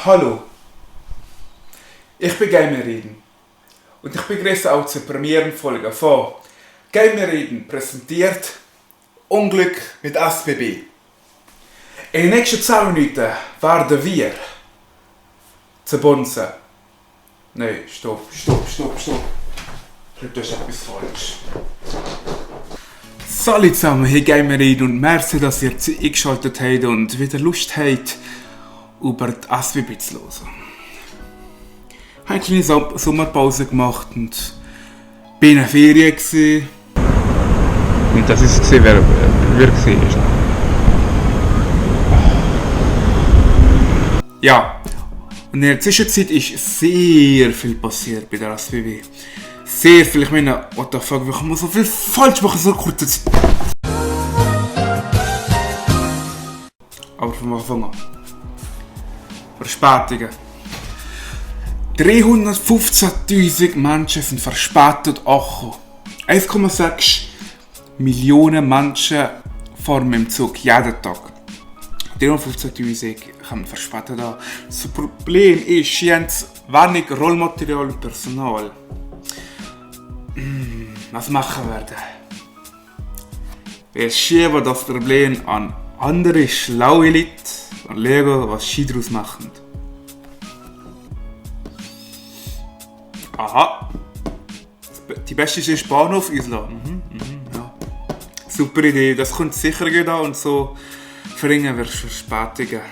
Hallo, ich bin Gamerreden und ich begrüße auch zur Premierenfolge von Gamerreden präsentiert Unglück mit SBB. In den nächsten 10 Minuten werden wir zu Bonzen. Nein, stopp. Ich glaube, das ist etwas falsch. Salut zusammen, hier Gamerreden und merci, dass ihr eingeschaltet habt und wieder Lust habt, über die SBB zu hören. Ich habe eine kleine Sommerpause gemacht und bin in der Ferien gewesen. Und das ist wer gesehen ist. Ja, und in der Zwischenzeit ist sehr viel passiert bei der SBB. Sehr viel, ich meine, what the fuck, wie kann man so viel falsch machen, so kurz Zeit. Aber von Anfang an. Verspätungen. 315'000 Menschen sind verspätet angekommen. 1,6 Millionen Menschen fahren mit dem Zug jeden Tag. 315'000 kommen verspätet an. Das Problem ist, sie haben wenig Rollmaterial und Personal. Was machen wir da? Wir schieben das Problem an andere schlaue Leute und schauen, was sie daraus machen. Aha! Die beste ist Bahnhof Island. Ja. Super Idee, das kommt sicher gut an und so verringern wir Verspätungen.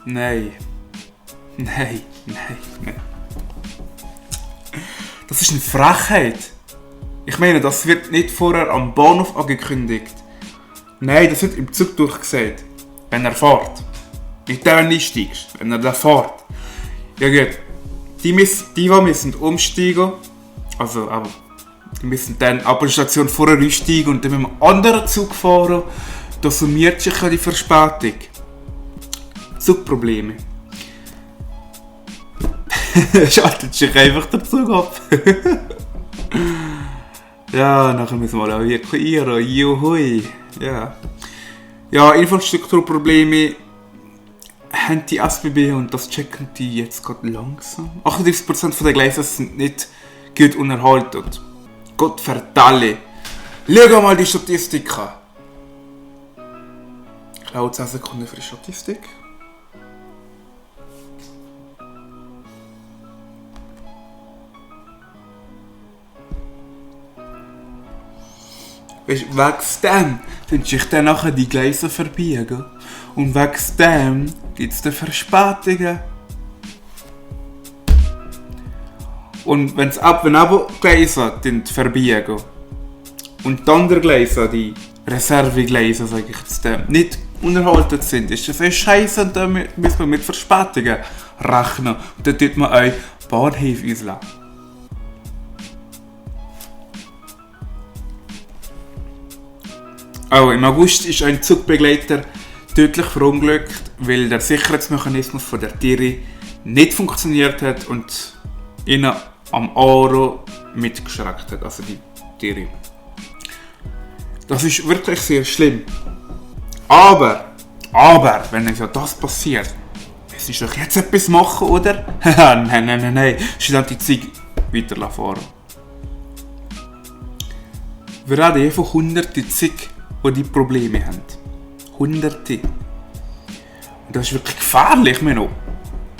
Nein. Das ist eine Frechheit. Ich meine, das wird nicht vorher am Bahnhof angekündigt. Nein, das wird im Zug durchgesagt. Wenn er fährt. Nicht der, wenn du einsteigst. Wenn er da fährt. Ja gut. Die müssen umsteigen. Also, aber die müssen dann ab der Station vorher einsteigen und dann mit einem anderen Zug fahren. Da summiert sich die Verspätung. Zugprobleme. Schaltet sich einfach der Zug ab. Ja, nachher müssen wir mal evakuieren. Juhui. Ja, Infrastrukturprobleme haben die SBB und das checken die jetzt gerade langsam. 38% der Gleise sind nicht gut unterhalten. Gott verdalle. Schau mal die Statistik an. Ich glaube 10 Sekunden für die Statistik. Wegen dem tun sich dann nachher die Gleise verbiegen. Und wegen dem gibt es dann Verspätungen. Und wenn aber Gleise verbiegen und die anderen Gleise, die Reservegleise, sage ich jetzt, nicht unterhalten sind, ist das scheiße und dann müssen wir mit Verspätungen rechnen. Und dann tut man auch Bahnhöfe einlassen. Auch im August ist ein Zugbegleiter tödlich verunglückt, weil der Sicherheitsmechanismus von der Tiere nicht funktioniert hat und ihn am Aro mitgeschreckt hat, also die Tiere. Das ist wirklich sehr schlimm. Aber, wenn ja das passiert, müssen wir doch jetzt etwas machen, oder? Nein. Schnell die Zeit weiterfahren. Wir reden hier von hunderten Zügen, die Probleme haben. Hunderte. Und das ist wirklich gefährlich, Menno.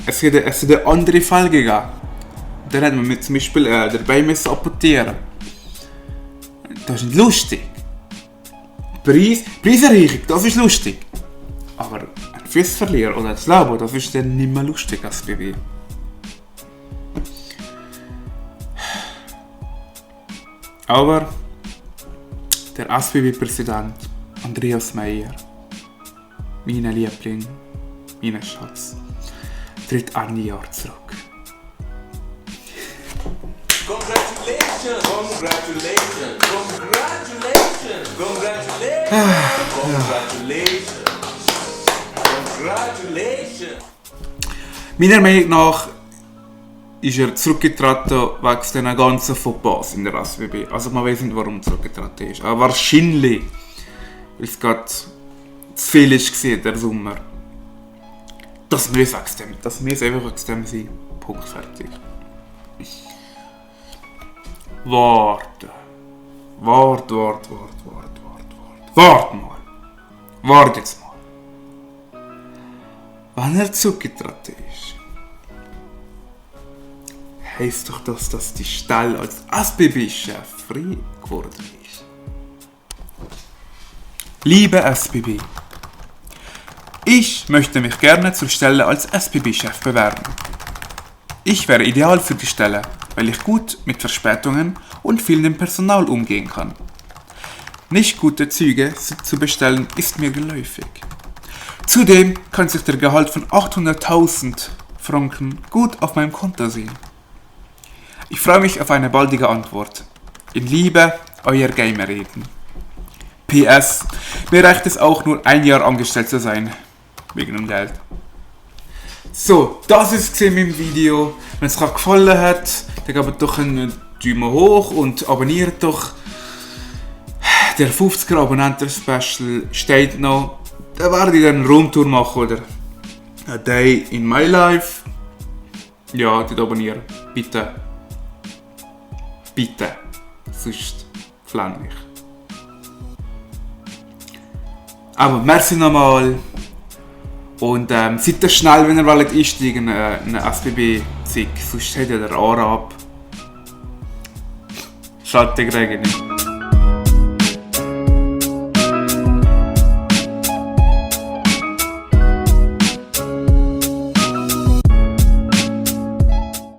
Es hat andere Fälle gegeben. Dann hat man zum Beispiel dabei apportieren. Das ist nicht lustig. Preiserhöhung, das ist lustig. Aber ein Fuß verlieren oder das Leben, das ist dann nicht mehr lustig als SBB. Aber der SBB-Präsident Andreas Meier, mein Liebling, mein Schatz, tritt ein Jahr zurück. Congratulations! Meiner Meinung nach ist er zurückgetreten wegen diesen ganzen Fauxpas in der SBB. Also man weiß nicht, warum er zurückgetreten ist. Aber wahrscheinlich, weil es gerade zu viel war, der Sommer. Das muss extrem, das muss einfach extrem sein. Punkt, fertig. Warte mal. Warte jetzt mal. Wenn er zugetreten ist, heisst doch das, dass die Stelle als SBB-Chef frei geworden ist. Liebe SBB, ich möchte mich gerne zur Stelle als SBB-Chef bewerben. Ich wäre ideal für die Stelle, weil ich gut mit Verspätungen und fehlendem Personal umgehen kann. Nicht gute Züge zu bestellen ist mir geläufig. Zudem kann sich der Gehalt von 800.000 Franken gut auf meinem Konto sehen. Ich freue mich auf eine baldige Antwort. In Liebe, euer Gamerreden. PS, mir reicht es auch nur 1 Jahr angestellt zu sein. Wegen dem Geld. So, das ist es mit dem Video. Wenn es euch gefallen hat, dann gebt doch einen Daumen hoch und abonniert doch. Der 50er Abonnenten-Special steht noch. Da werde ich dann eine Roomtour machen, oder? A Day in My Life. Ja, dort abonnieren. Bitte. Bitte. Sonst flenne ich. Aber merci nochmal. Und seid ihr schnell, wenn ihr wollt einsteigen, eine SBB-Zig. Sonst seht ihr den Arab. Schaltet gegen.